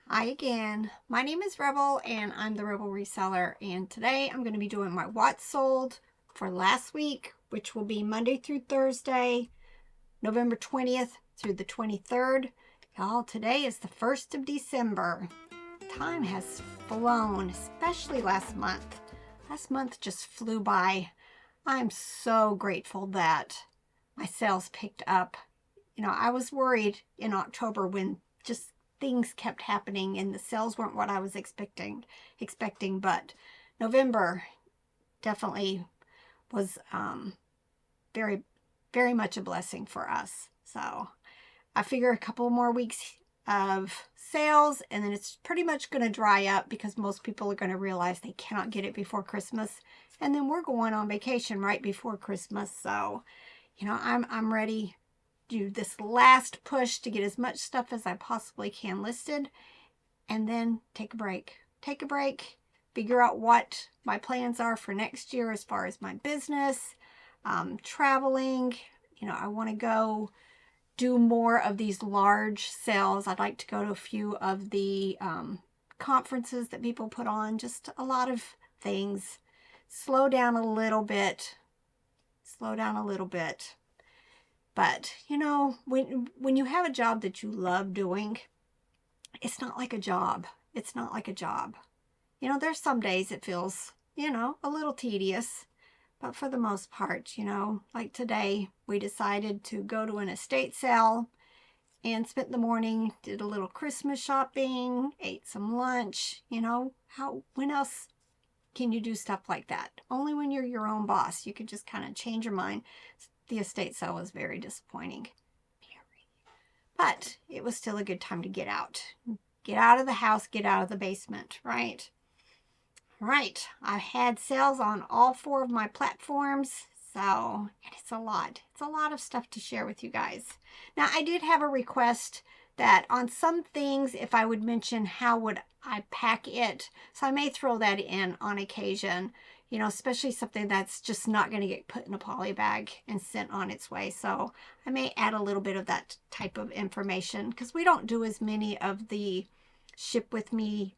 Hi again. My name is Rebel and I'm the Rebel Reseller, and today I'm going to be doing my what sold for last week, which will be Monday through Thursday, November 20th through the 23rd. Y'all, today is the 1st of December. Time has flown, especially last month. Last month just flew by. I'm so grateful that my sales picked up. I was worried in October when just things kept happening and the sales weren't what I was expecting, but November definitely was very, very much a blessing for us. So I figure a couple more weeks of sales and then it's pretty much going to dry up because most people are going to realize they cannot get it before Christmas. And then we're going on vacation right before Christmas. So, I'm ready to do this last push to get as much stuff as I possibly can listed and then take a break. Figure out what my plans are for next year as far as my business, traveling. I want to go do more of these large sales. I'd like to go to a few of the conferences that people put on, just a lot of things. Slow down a little bit. But, when you have a job that you love doing, it's not like a job. There's some days it feels, a little tedious. But for the most part, like today, we decided to go to an estate sale and spent the morning, did a little Christmas shopping, ate some lunch. When else can you do stuff like that? Only when you're your own boss. You can just kind of change your mind. The estate sale was very disappointing. But it was still a good time to get out. Get out of the house, get out of the basement, right? Right, I've had sales on all 4 of my platforms, so it's a lot. It's a lot of stuff to share with you guys. Now, I did have a request that on some things, if I would mention how would I pack it, so I may throw that in on occasion, especially something that's just not going to get put in a poly bag and sent on its way. So I may add a little bit of that type of information because we don't do as many of the ship with me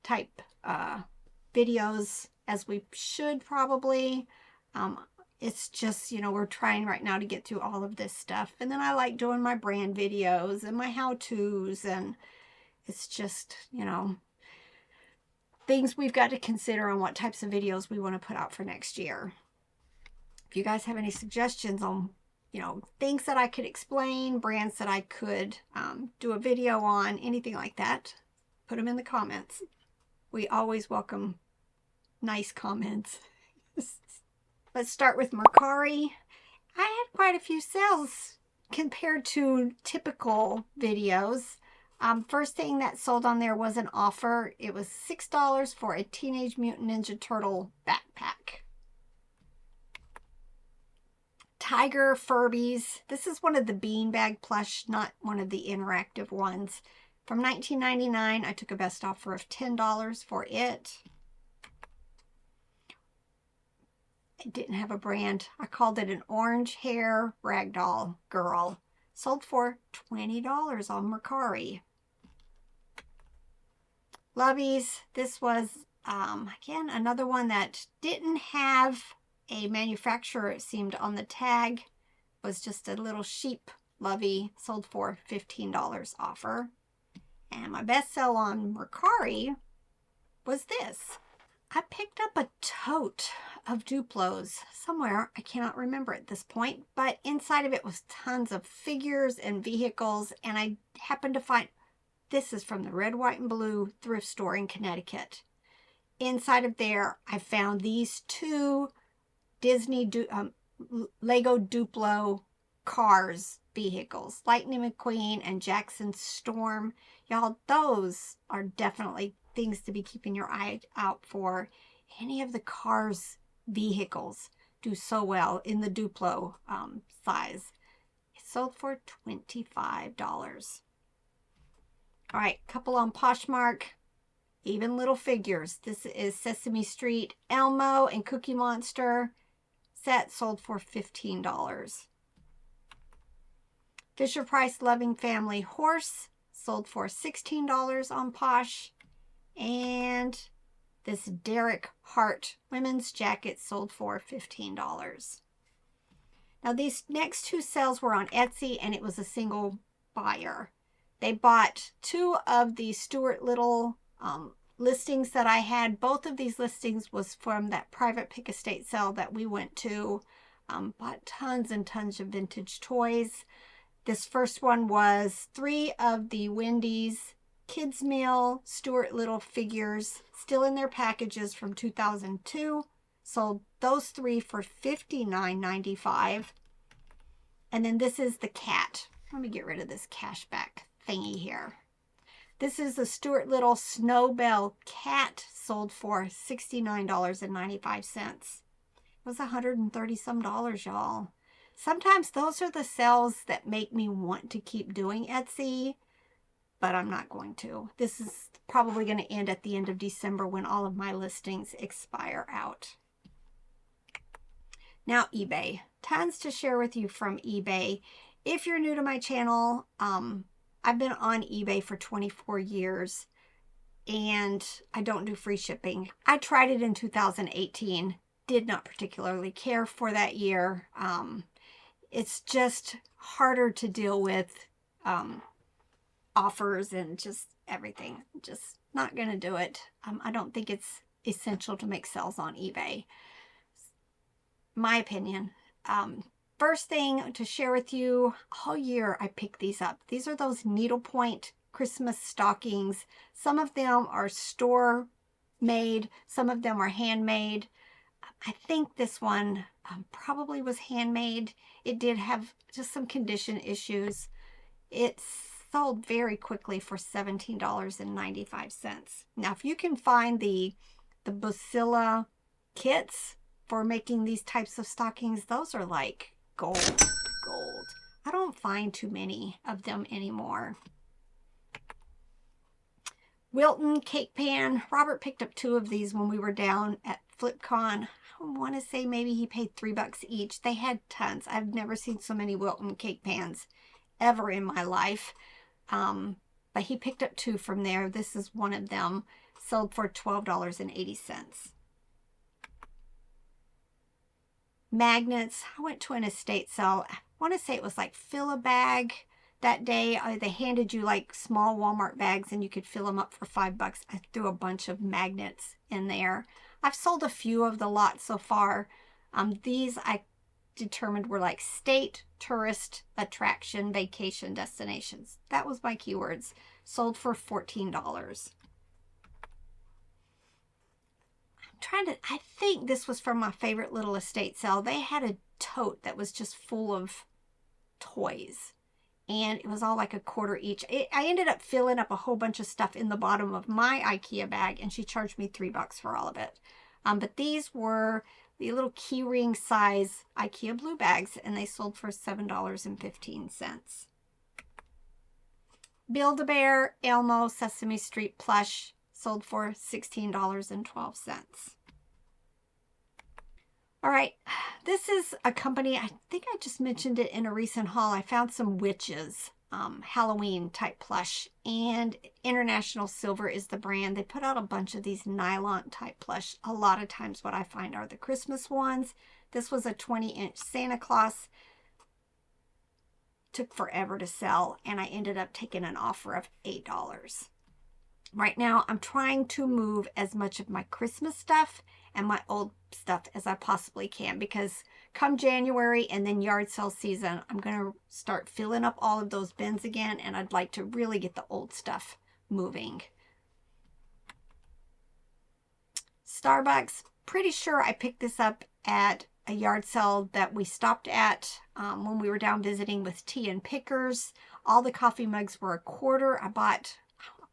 type videos as we should probably. It's just, we're trying right now to get through all of this stuff. And then I like doing my brand videos and my how-tos, and it's just, things we've got to consider on what types of videos we want to put out for next year. If you guys have any suggestions on, things that I could explain, brands that I could do a video on, anything like that, put them in the comments. We always welcome nice comments. Let's start with Mercari. I had quite a few sales compared to typical videos. First thing that sold on there was an offer. It was $6 for a Teenage Mutant Ninja Turtle backpack. Tiger Furbies. This is one of the beanbag plush, not one of the interactive ones. From $19.99, I took a best offer of $10 for it. It didn't have a brand. I called it an orange hair ragdoll girl. Sold for $20 on Mercari. Lovies. This was, again, another one that didn't have a manufacturer, it seemed, on the tag. It was just a little sheep lovey. Sold for $15 offer. And my best sell on Mercari was this. I picked up a tote of Duplos somewhere. I cannot remember at this point, but inside of it was tons of figures and vehicles, and I happened to find, this is from the Red, White, and Blue thrift store in Connecticut. Inside of there, I found these 2 Disney Lego Duplo cars vehicles, Lightning McQueen and Jackson Storm. Y'all, those are definitely things to be keeping your eye out for. Any of the cars vehicles do so well in the Duplo size. It sold for $25. All right, couple on Poshmark. Even little figures. This is Sesame Street Elmo and Cookie Monster. Set sold for $15. Fisher Price Loving Family Horse sold for $16 on Posh. And this Derek Hart women's jacket sold for $15. Now these next two sales were on Etsy, and it was a single buyer. They bought two of the Stuart Little listings that I had. Both of these listings was from that private pick estate sale that we went to. Bought tons and tons of vintage toys. This first one was 3 of the Wendy's Kids Meal Stuart Little figures, still in their packages from 2002. Sold those 3 for $59.95. And then this is the cat. Let me get rid of this cashback thingy here. This is the Stuart Little Snowbell cat, sold for $69.95. It was $130 some, y'all. Sometimes those are the sales that make me want to keep doing Etsy, but I'm not going to. This is probably going to end at the end of December when all of my listings expire out. Now eBay. Tons to share with you from eBay. If you're new to my channel, I've been on eBay for 24 years and I don't do free shipping. I tried it in 2018. Did not particularly care for that year. It's just harder to deal with offers and just everything. Just not going to do it. I don't think it's essential to make sales on eBay. My opinion. First thing to share with you, all year I picked these up. These are those needlepoint Christmas stockings. Some of them are store made, some of them are handmade. I think this one probably was handmade. It did have just some condition issues. It sold very quickly for $17.95. Now, if you can find the Bacilla kits for making these types of stockings, those are like gold. I don't find too many of them anymore. Wilton cake pan. Robert picked up 2 of these when we were down at FlipCon. I want to say maybe he paid $3 each. They had tons. I've never seen so many Wilton cake pans ever in my life. But he picked up 2 from there. This is one of them. Sold for $12.80. Magnets. I went to an estate sale. I want to say it was like fill a bag that day. They handed you like small Walmart bags and you could fill them up for $5. I threw a bunch of magnets in there. I've sold a few of the lot so far. These I determined were like state, tourist, attraction, vacation destinations. That was my keywords. Sold for $14. I think this was from my favorite little estate sale. They had a tote that was just full of toys. And it was all like $1 each. I ended up filling up a whole bunch of stuff in the bottom of my IKEA bag, and she charged me $3 for all of it. But these were the little keyring size IKEA blue bags, and they sold for $7.15. Build-A-Bear Elmo Sesame Street plush sold for $16.12. All right, this is a company, I think I just mentioned it in a recent haul. I found some witches, Halloween type plush, and International Silver is the brand. They put out a bunch of these nylon type plush. A lot of times what I find are the Christmas ones. This was a 20-inch Santa Claus. Took forever to sell, and I ended up taking an offer of $8. Right now, I'm trying to move as much of my Christmas stuff and my old stuff as I possibly can, because come January and then yard sale season, I'm going to start filling up all of those bins again, and I'd like to really get the old stuff moving. Starbucks, pretty sure I picked this up at a yard sale that we stopped at when we were down visiting with Tea and Pickers. All the coffee mugs were $1. I bought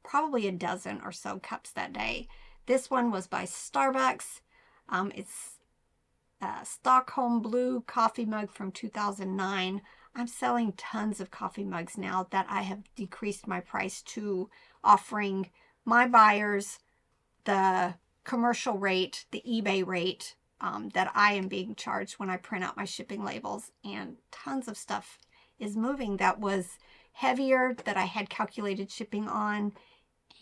probably a dozen or so cups that day. This one was by Starbucks. It's a Stockholm Blue coffee mug from 2009. I'm selling tons of coffee mugs now that I have decreased my price to, offering my buyers the commercial rate, the eBay rate that I am being charged when I print out my shipping labels, and tons of stuff is moving that was heavier that I had calculated shipping on,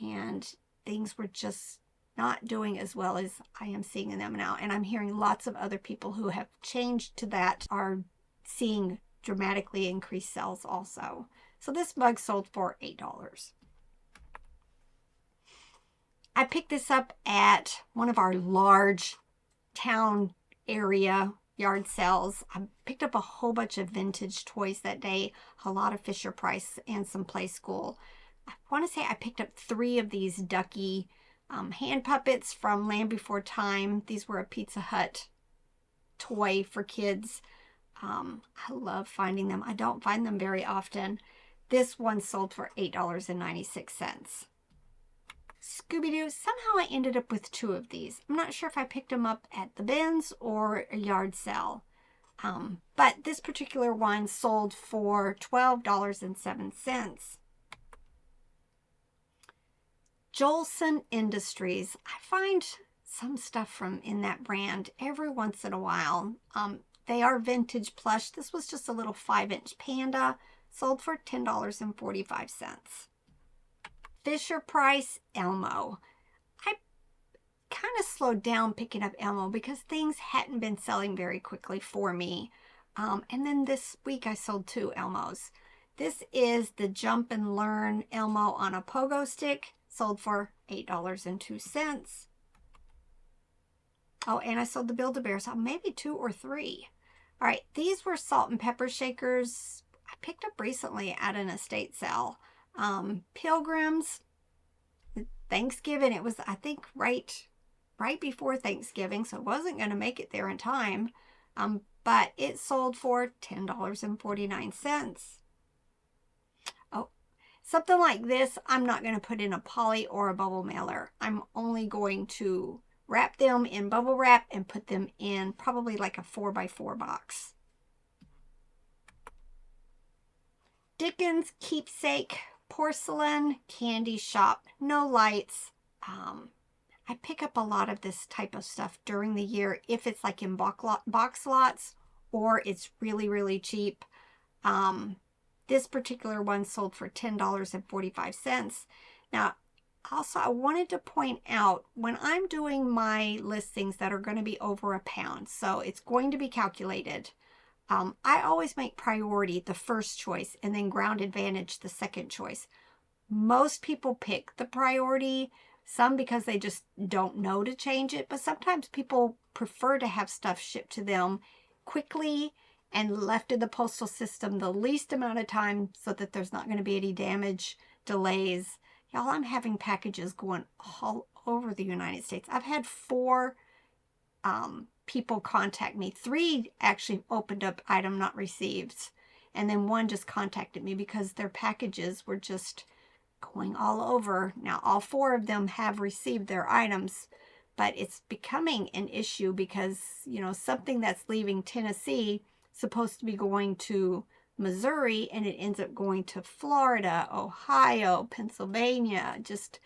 and things were just not doing as well as I am seeing in them now. And I'm hearing lots of other people who have changed to that are seeing dramatically increased sales also. So this mug sold for $8. I picked this up at one of our large town area yard sales. I picked up a whole bunch of vintage toys that day, a lot of Fisher Price and some Play School. I want to say I picked up 3 of these Ducky hand puppets from Land Before Time. These were a Pizza Hut toy for kids. I love finding them. I don't find them very often. This one sold for $8.96. Scooby-Doo, somehow I ended up with 2 of these. I'm not sure if I picked them up at the bins or a yard sale. But this particular one sold for $12.07. Jolson Industries. I find some stuff from in that brand every once in a while. They are vintage plush. This was just a little 5-inch panda. Sold for $10.45. Fisher Price Elmo. I kind of slowed down picking up Elmo because things hadn't been selling very quickly for me. And then this week I sold 2 Elmos. This is the Jump and Learn Elmo on a pogo stick. Sold for $8.02. Oh, and I sold the Build-A-Bear, so maybe 2 or 3. All right, these were salt and pepper shakers I picked up recently at an estate sale. Pilgrims, Thanksgiving. It was, I think, right before Thanksgiving, so it wasn't going to make it there in time. But it sold for $10.49. Oh, something like this, I'm not going to put in a poly or a bubble mailer. I'm only going to wrap them in bubble wrap and put them in probably like a 4x4 box. Dickens Keepsake Porcelain Candy Shop. No lights. I pick up a lot of this type of stuff during the year if it's like in box lots or it's really, really cheap. This particular one sold for $10.45. Now, also, I wanted to point out when I'm doing my listings that are going to be over £1, so it's going to be calculated. I always make priority the first choice and then ground advantage the second choice. Most people pick the priority, some because they just don't know to change it, but sometimes people prefer to have stuff shipped to them quickly and left in the postal system the least amount of time so that there's not going to be any damage, delays. Y'all, I'm having packages going all over the United States. I've had 4 people contact me. 3 actually opened up item not received, and then 1 just contacted me because their packages were just going all over. Now all 4 of them have received their items, but it's becoming an issue because, you know, something that's leaving Tennessee supposed to be going to Missouri and it ends up going to Florida, Ohio, Pennsylvania, just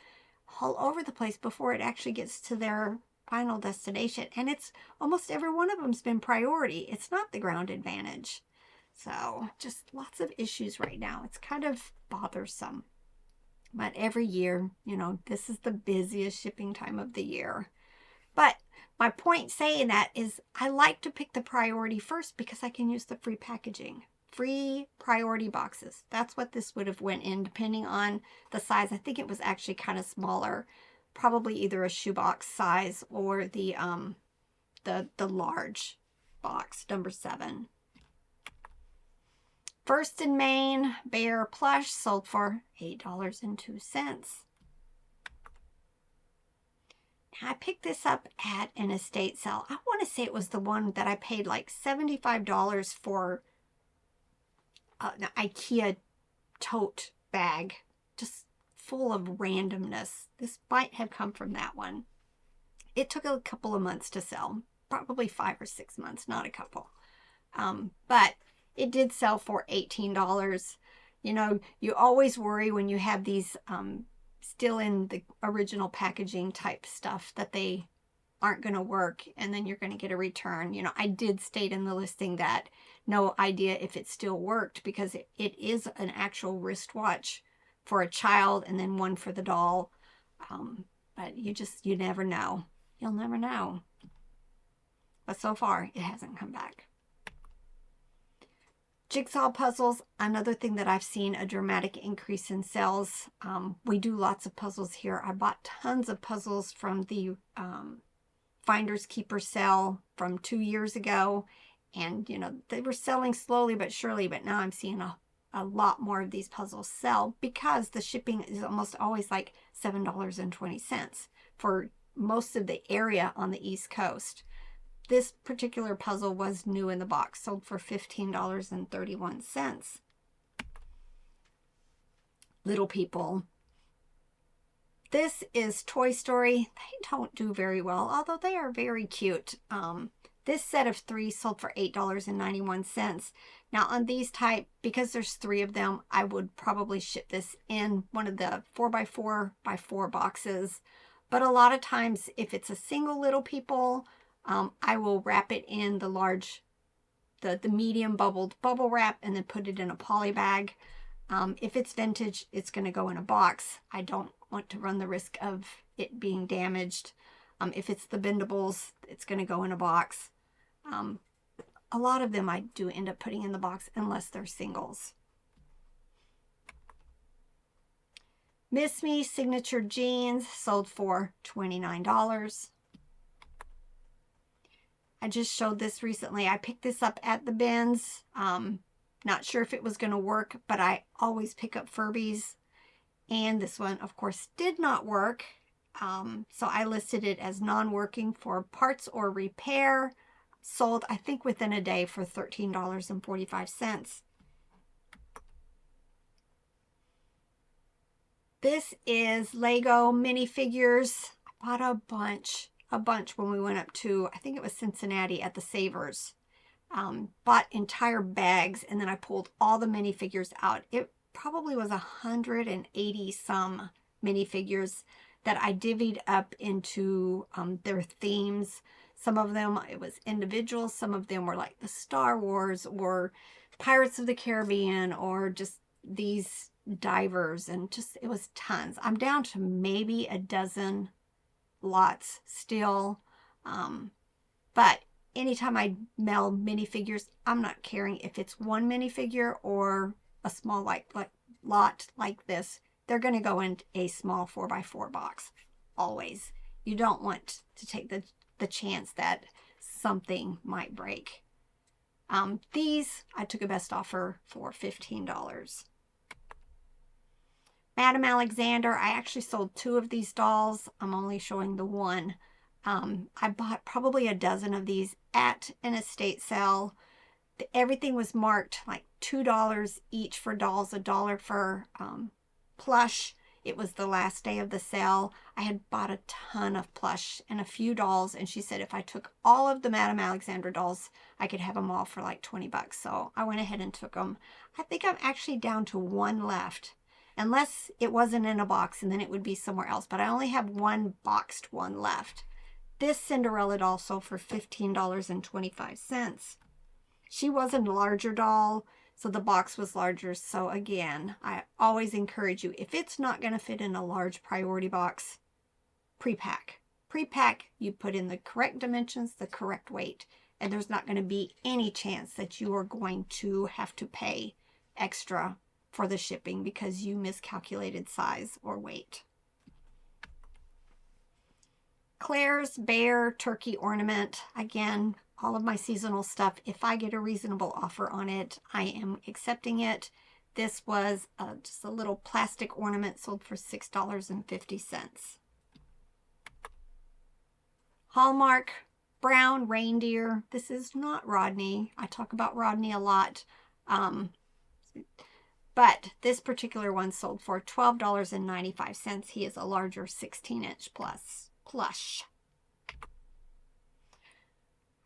all over the place before it actually gets to their final destination. And it's almost every one of them's been priority. It's not the ground advantage. So just lots of issues right now. It's kind of bothersome. But every year, you know, this is the busiest shipping time of the year. But my point saying that is I like to pick the priority first because I can use the free packaging. Free priority boxes. That's what this would have went in depending on the size. I think it was actually kind of smaller. Probably either a shoebox size or the large box, number 7. First and Main Bear Plush sold for $8.02. I picked this up at an estate sale. I want to say it was the one that I paid like $75 for an IKEA tote bag. Just full of randomness. This might have come from that one. It took a couple of months to sell. Probably 5 or 6 months, not a couple. But it did sell for $18. You know, you always worry when you have these still in the original packaging type stuff that they aren't going to work and then you're going to get a return. You know, I did state in the listing that no idea if it still worked, because it is an actual wristwatch for a child and then one for the doll. But you never know. You'll never know. But so far, it hasn't come back. Jigsaw puzzles, another thing that I've seen a dramatic increase in sales. We do lots of puzzles here. I bought tons of puzzles from the Finders Keepers sale from 2 years ago. And, you know, they were selling slowly but surely, but now I'm seeing a lot more of these puzzles sell because the shipping is almost always like $7.20 for most of the area on the East Coast. This particular puzzle was new in the box, sold for $15.31. Little people. This is Toy Story. They don't do very well, although they are very cute. This set of 3 sold for $8.91. Now on these type, because there's 3 of them, I would probably ship this in one of the 4x4x4 boxes. But a lot of times, if it's a single Little People, I will wrap it in the large, the medium bubbled bubble wrap and then put it in a poly bag. If it's vintage, it's going to go in a box. I don't want to run the risk of it being damaged. If it's the bendables, it's going to go in a box. A lot of them I do end up putting in the box unless they're singles. Miss Me Signature Jeans sold for $29. I just showed this recently. I picked this up at the bins. Not sure if it was going to work, but I always pick up Furbies. And this one, of course, did not work. So I listed it as non-working for parts or repair. Sold, I think, within a day for $13.45. This is Lego minifigures. I bought a bunch when we went up to, I think it was Cincinnati at the Savers. Bought entire bags, and then I pulled all the minifigures out. It probably was 180 some minifigures that I divvied up into their themes. Some of them, it was individual. Some of them were like the Star Wars or Pirates of the Caribbean or just these divers, and just, it was tons. I'm down to maybe a dozen lots still. But anytime I mail minifigures, I'm not caring if it's one minifigure or a small like lot like this. They're going to go in a small 4x4 box. Always. You don't want to take the chance that something might break. These I took a best offer for $15. Madame Alexander, I actually sold 2 of these dolls. I'm only showing the one. I bought probably a dozen of these at an estate sale. Everything was marked like $2 each for dolls, $1 for plush. It was the last day of the sale. I had bought a ton of plush and a few dolls, and she said if I took all of the Madame Alexander dolls, I could have them all for like 20 bucks. So I went ahead and took them. I think I'm actually down to 1 left. Unless it wasn't in a box, and then it would be somewhere else. But I only have 1 boxed one left. This Cinderella doll sold for $15.25. She was a larger doll, so the box was larger. So again, I always encourage you, if it's not going to fit in a large priority box, pre-pack. Pre-pack, you put in the correct dimensions, the correct weight, and there's not going to be any chance that you are going to have to pay extra for the shipping because you miscalculated size or weight. Claire's Bear Turkey Ornament. Again, all of my seasonal stuff, if I get a reasonable offer on it, I am accepting it. This was just a little plastic ornament sold for $6.50. Hallmark Brown Reindeer. This is not Rodney. I talk about Rodney a lot. But this particular one sold for $12.95. He is a larger 16-inch plus plush.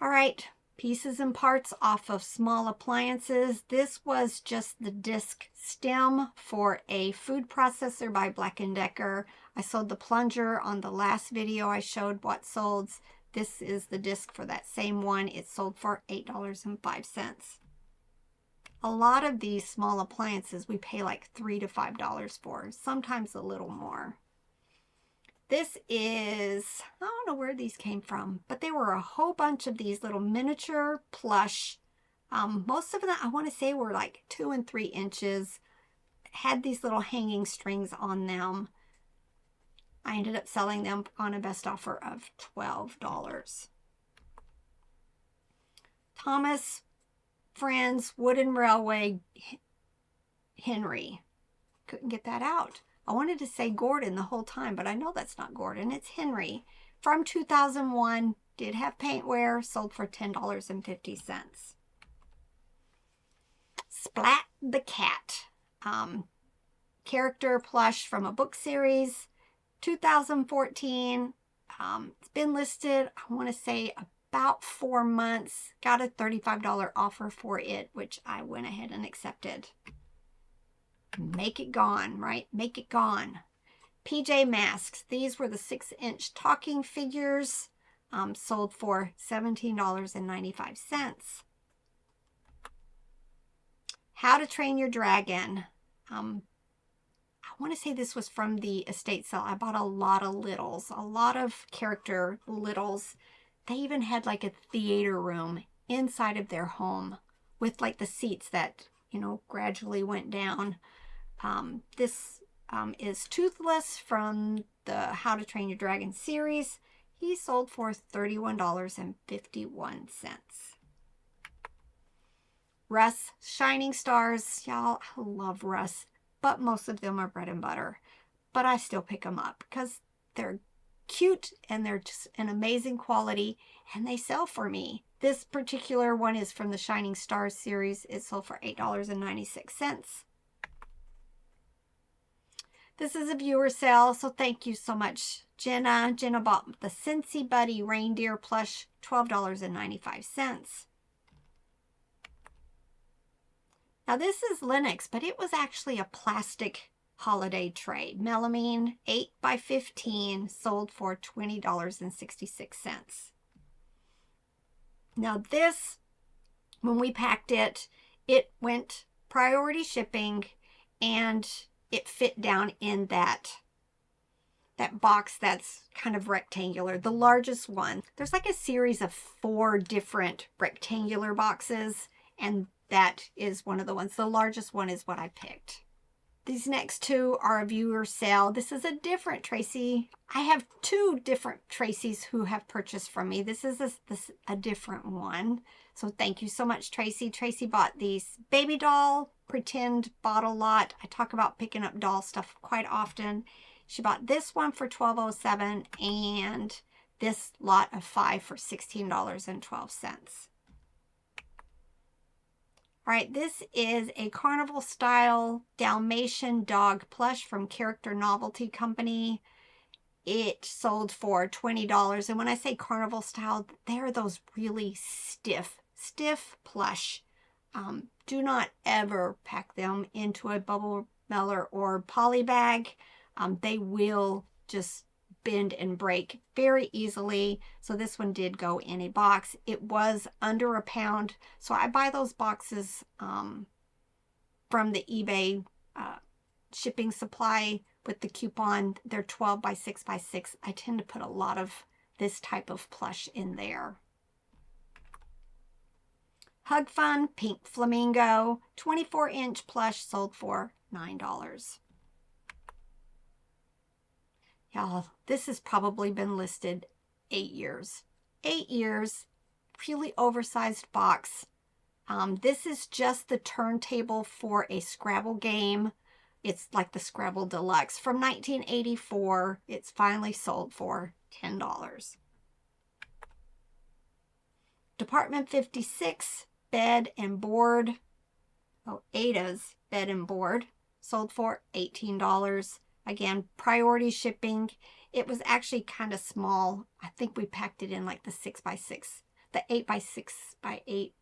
All right, pieces and parts off of small appliances. This was just the disc stem for a food processor by Black & Decker. I sold the plunger on the last video I showed what sold. This is the disc for that same one. It sold for $8.05. A lot of these small appliances we pay like $3 to $5 for, sometimes a little more. This is, I don't know where these came from, but they were a whole bunch of these little miniature plush. Most of them, I want to say, were like 2 and 3 inches. Had these little hanging strings on them. I ended up selling them on a best offer of $12. Thomas Friends Wooden Railway Henry. Couldn't get that out. I wanted to say Gordon the whole time, but I know that's not Gordon. It's Henry. From 2001. Did have paint wear. Sold for $10.50. Splat the Cat. Character plush from a book series. 2014. It's been listed, I want to say, about 4 months. Got a $35 offer for it, which I went ahead and accepted. Make it gone, right? Make it gone. PJ Masks. These were the 6-inch talking figures. Sold for $17.95. How to Train Your Dragon. I want to say this was from the estate sale. I bought a lot of littles, a lot of character littles. They even had like a theater room inside of their home with like the seats that, you know, gradually went down. This is Toothless from the How to Train Your Dragon series. He sold for $31.51. Russ Shining Stars. Y'all, I love Russ, but most of them are bread and butter. But I still pick them up because they're cute and they're just an amazing quality and they sell for me. This particular one is from the Shining Stars series. It sold for $8.96. This is a viewer sale, so thank you so much, Jenna. Jenna bought the Scentsy Buddy reindeer plush, $12.95. Now this is Linux, but it was actually a plastic holiday tray. Melamine 8x15, sold for $20.66. Now this, when we packed it, it went priority shipping and it fit down in that box that's kind of rectangular, the largest one. There's like a series of 4 different rectangular boxes, and that is one of the ones. The largest one is what I picked. These next 2 are a viewer sale. This is a different Tracy. I have 2 different Tracys who have purchased from me. This is a different one. So thank you so much, Tracy. Tracy bought these baby doll pretend bottle lot. I talk about picking up doll stuff quite often. She bought this one for $12.07 and this lot of 5 for $16.12. All right, this is a carnival style Dalmatian dog plush from Character Novelty Company. It sold for $20. And when I say carnival style, they're those really stiff plush. Do not ever pack them into a bubble mailer or poly bag. They will just bend and break very easily. So this one did go in a box. It was under £1. So I buy those boxes from the eBay shipping supply with the coupon. They're 12 by 6 by 6. I tend to put a lot of this type of plush in there. Hug Fun Pink Flamingo 24-inch plush, sold for $9. Y'all, this has probably been listed 8 years. 8 years, really oversized box. This is just the turntable for a Scrabble game. It's like the Scrabble Deluxe from 1984. It's finally sold for $10. Department 56 bed and board. Oh, Ada's bed and board, sold for $18. Again, priority shipping. It was actually kind of small. I think we packed it in like the 6 by 6, the 8 by 6 by 8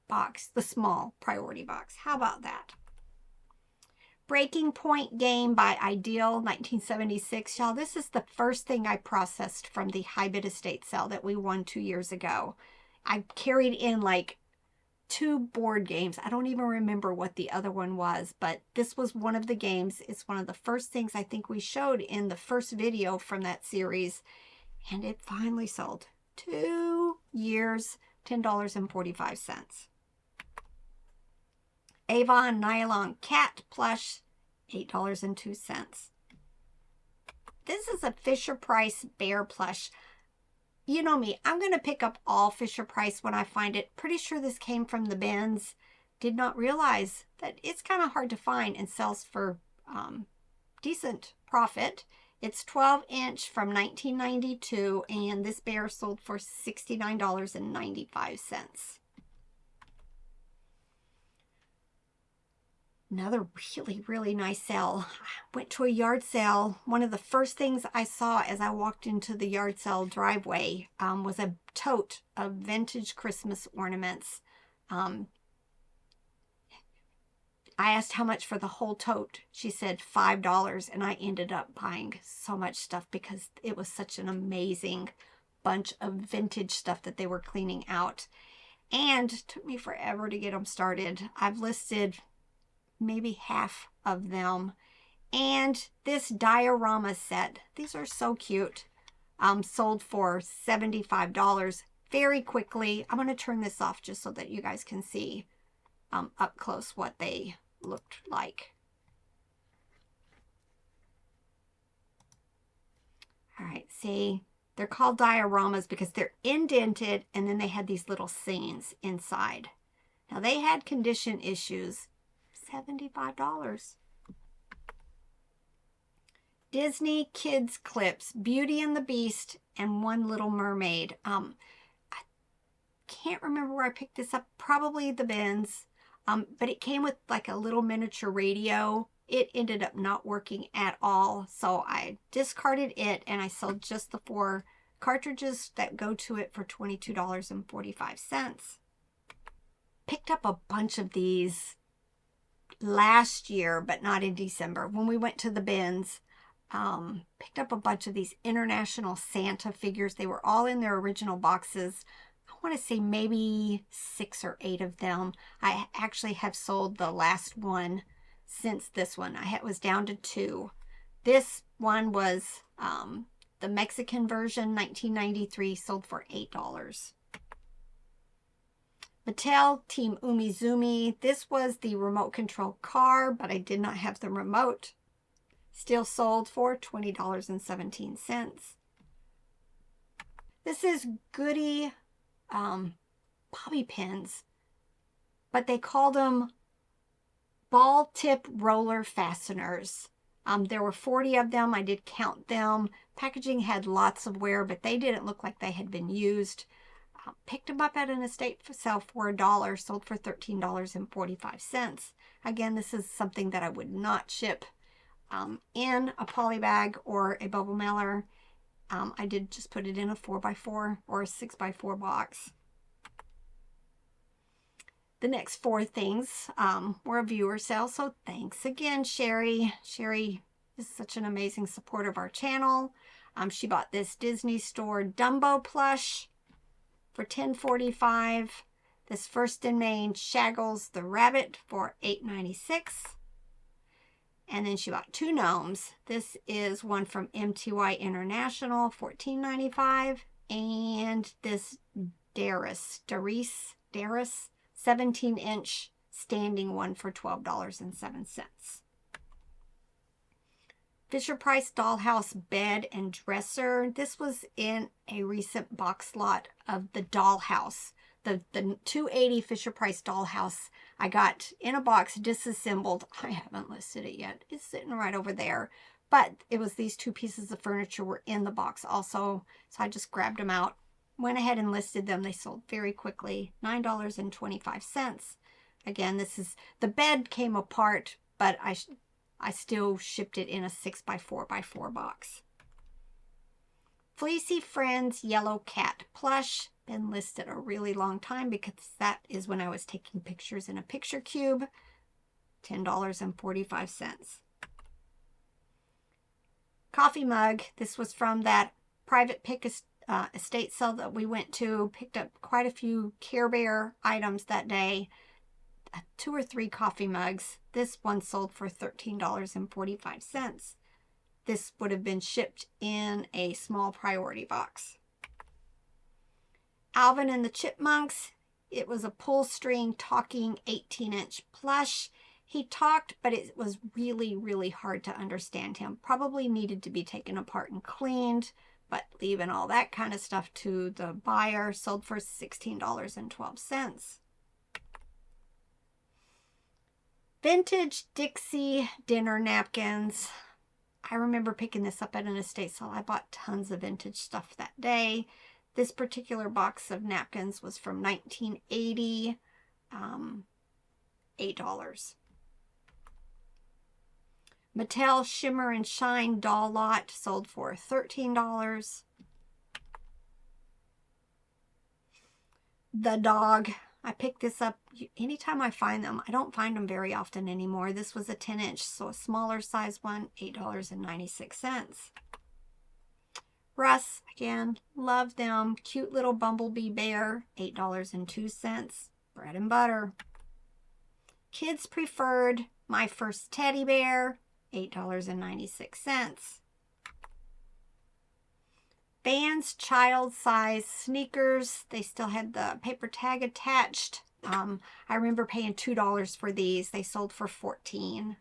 box, the small priority box. How about that? Breaking Point game by Ideal, 1976. Y'all, this is the first thing I processed from the high bid estate sale that we won 2 years ago. I carried in like 2 board games. I don't even remember what the other one was, but this was one of the games. It's one of the first things I think we showed in the first video from that series, and it finally sold. 2 years, $10.45. Avon Nylon Cat Plush, $8.02. This is a Fisher-Price Bear Plush. You know me, I'm going to pick up all Fisher-Price when I find it. Pretty sure this came from the bins. Did not realize that it's kind of hard to find and sells for decent profit. It's 12-inch from 1992, and this bear sold for $69.95. Another really, really nice sale. I went to a yard sale. One of the first things I saw as I walked into the yard sale driveway was a tote of vintage Christmas ornaments. I asked how much for the whole tote. She said $5, and I ended up buying so much stuff because it was such an amazing bunch of vintage stuff that they were cleaning out. And it took me forever to get them started. I've listed maybe half of them. And this diorama set, these are so cute, sold for $75 very quickly. I'm going to turn this off just so that you guys can see up close what they looked like. All right, see, they're called dioramas because they're indented, and then they had these little scenes inside. Now they had condition issues. $75. Disney Kids Clips, Beauty and the Beast, and One Little Mermaid. I can't remember where I picked this up. Probably the bins. But it came with like a little miniature radio. It ended up not working at all. So I discarded it, and I sold just the 4 cartridges that go to it for $22.45. Picked up a bunch of these last year, but not in December, when we went to the bins. Picked up a bunch of these International Santa figures. They were all in their original boxes. I want to say maybe 6 or 8 of them. I actually have sold the last one since this one. I was down to 2. This one was the Mexican version, 1993, sold for $8. Mattel Team Umizoomi. This was the remote control car, but I did not have the remote. Still sold for $20.17. This is Goody bobby pins, but they called them ball tip roller fasteners. There were 40 of them. I did count them. Packaging had lots of wear, but they didn't look like they had been used. Picked them up at an estate sale for $1, sold for $13.45. Again, this is something that I would not ship in a poly bag or a bubble mailer. I did just put it in a 4x4 or a 6x4 box. The next 4 things were a viewer sale, so thanks again, Sherry. Sherry is such an amazing supporter of our channel. She bought this Disney Store Dumbo plush for $10.45. This First and Main Shaggles the Rabbit for $8.96. And then she bought 2 gnomes. This is one from MTY International, $14.95. And this Darius, 17-inch standing one for $12.07. Fisher-Price Dollhouse Bed and Dresser. This was in a recent box lot of the Dollhouse. The 280 Fisher-Price Dollhouse I got in a box disassembled. I haven't listed it yet. It's sitting right over there. But it was these 2 pieces of furniture were in the box also. So I just grabbed them out. Went ahead and listed them. They sold very quickly. $9.25. Again, this is, the bed came apart, but I still shipped it in a 6x4x4 box. Fleecy Friends Yellow Cat Plush. Been listed a really long time because that is when I was taking pictures in a picture cube. $10.45. Coffee mug. This was from that private pick estate sale that we went to. Picked up quite a few Care Bear items that day. 2 or 3 coffee mugs. This one sold for $13.45. This would have been shipped in a small priority box. Alvin and the Chipmunks. It was a pull string talking 18-inch plush. He talked, but it was really, really hard to understand him. Probably needed to be taken apart and cleaned, but leaving all that kind of stuff to the buyer. Sold for $16.12. Vintage Dixie dinner napkins. I remember picking this up at an estate sale. I bought tons of vintage stuff that day. This particular box of napkins was from 1980, $8. Mattel Shimmer and Shine doll lot sold for $13. The Dog. I picked this up anytime I find them. I don't find them very often anymore. This was a 10-inch, so a smaller size one, $8.96. Russ, again, love them. Cute little bumblebee bear, $8.02. Bread and butter. Kids Preferred, My First Teddy Bear, $8.96. Vans child size sneakers. They still had the paper tag attached. I remember paying $2 for these. They sold for $14.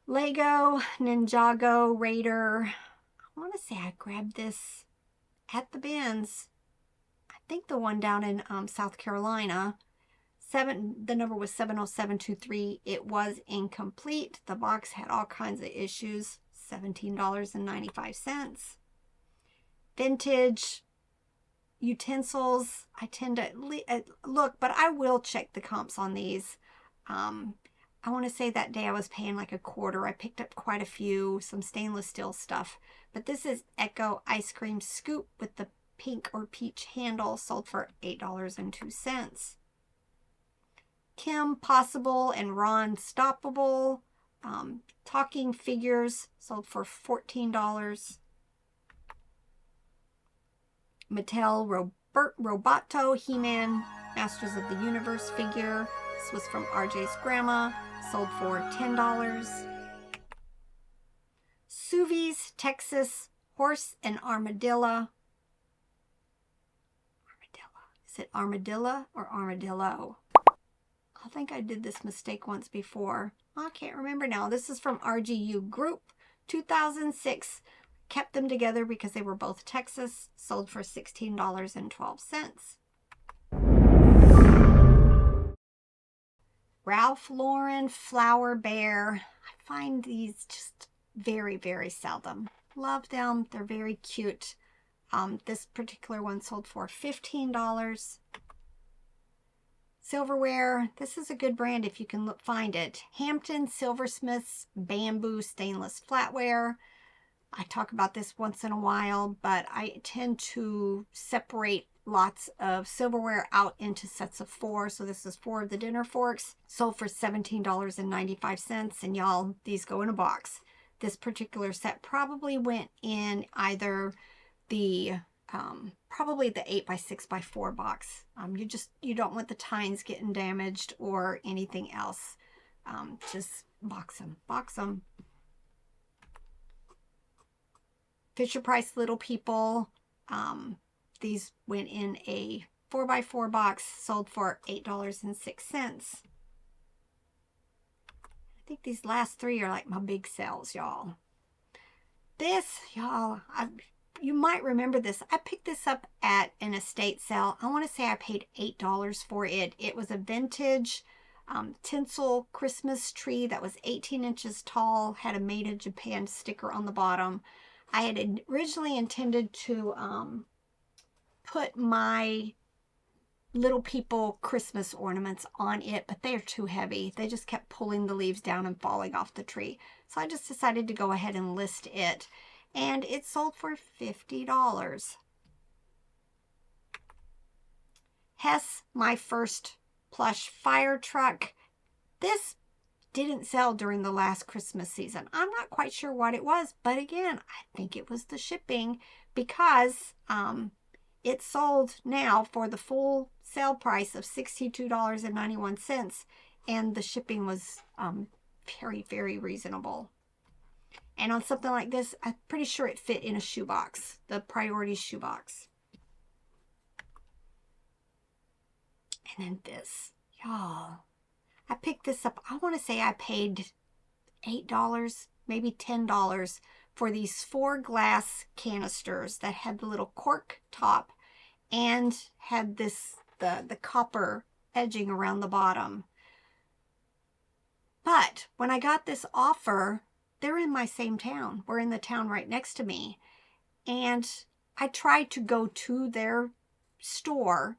Lego Ninjago Raider. I want to say I grabbed this at the bins. I think the one down in South Carolina. The number was 70723. It was incomplete. The box had all kinds of issues. $17.95. Vintage utensils. I tend to look, but I will check the comps on these. I want to say that day I was paying like $0.25. I picked up quite a few, some stainless steel stuff. But this is Echo Ice Cream Scoop with the pink or peach handle, sold for $8.02. Kim Possible and Ron Stoppable. Talking figures sold for $14. Mattel Roboto He-Man Masters of the Universe figure. This was from RJ's grandma. Sold for $10. Suvi's Texas Horse and Armadillo. Is it armadillo or armadillo? I think I did this mistake once before. I can't remember now. This is from RGU Group, 2006. Kept them together because they were both Texas. Sold for $16.12. Ralph Lauren Flower Bear. I find these just very, very seldom. Love them. They're very cute. This particular one sold for $15. Silverware. This is a good brand if you can find it. Hampton Silversmith's Bamboo Stainless Flatware. I talk about this once in a while, but I tend to separate lots of silverware out into sets of 4. So this is 4 of the dinner forks. Sold for $17.95. And y'all, these go in a box. This particular set probably went in either the probably the 8x6x4 box. You don't want the tines getting damaged or anything else. Just box them. Fisher-Price Little People. These went in a 4x4 box, sold for $8.06. I think these last 3 are like my big sales, y'all. This, y'all, you might remember this. I picked this up at an estate sale. I want to say I paid $8 for it. It was a vintage tinsel Christmas tree that was 18 inches tall, had a Made in Japan sticker on the bottom. I had originally intended to put my Little People Christmas ornaments on it, but they are too heavy. They just kept pulling the leaves down and falling off the tree. So I just decided to go ahead and list it. And it sold for $50. Hess, My First Plush Fire Truck. This didn't sell during the last Christmas season. I'm not quite sure what it was, but again, I think it was the shipping, because it sold now for the full sale price of $62.91, and the shipping was very, very reasonable. And on something like this, I'm pretty sure it fit in a shoebox, the priority shoebox. And then this, y'all. I picked this up. I want to say I paid $8, maybe $10 for these 4 glass canisters that had the little cork top and had this the copper edging around the bottom. But when I got this offer, they're in my same town. We're in the town right next to me. And I tried to go to their store,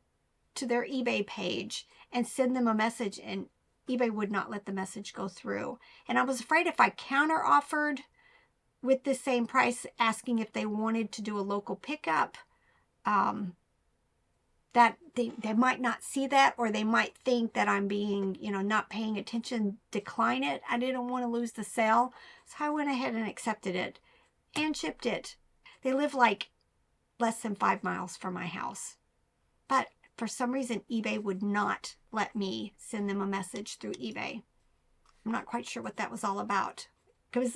to their eBay page, and send them a message, and eBay would not let the message go through. And I was afraid if I counter offered with the same price, asking if they wanted to do a local pickup, that they might not see that, or they might think that I'm being, not paying attention, decline it. I didn't want to lose the sale. So I went ahead and accepted it and shipped it. They live like less than 5 miles from my house. But for some reason, eBay would not let me send them a message through eBay. I'm not quite sure what that was all about. Because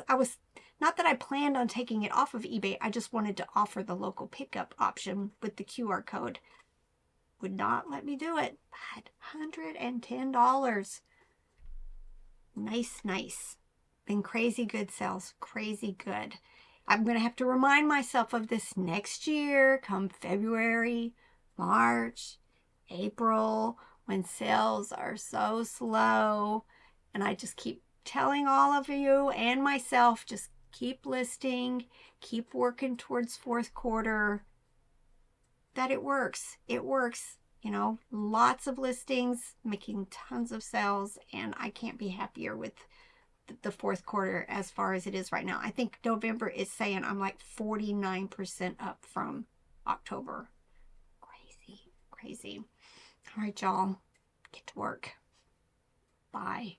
not that I planned on taking it off of eBay, I just wanted to offer the local pickup option with the QR code. Would not let me do it. But $110. Nice. Been crazy good sales. Crazy good. I'm going to have to remind myself of this next year, come February, March, April, when sales are so slow. And I just keep telling all of you and myself, just keep listing, keep working towards fourth quarter, that it works. It works. Lots of listings, making tons of sales, and I can't be happier with the fourth quarter as far as it is right now. I think November is saying I'm like 49% up from October. Crazy. All right, y'all. Get to work. Bye.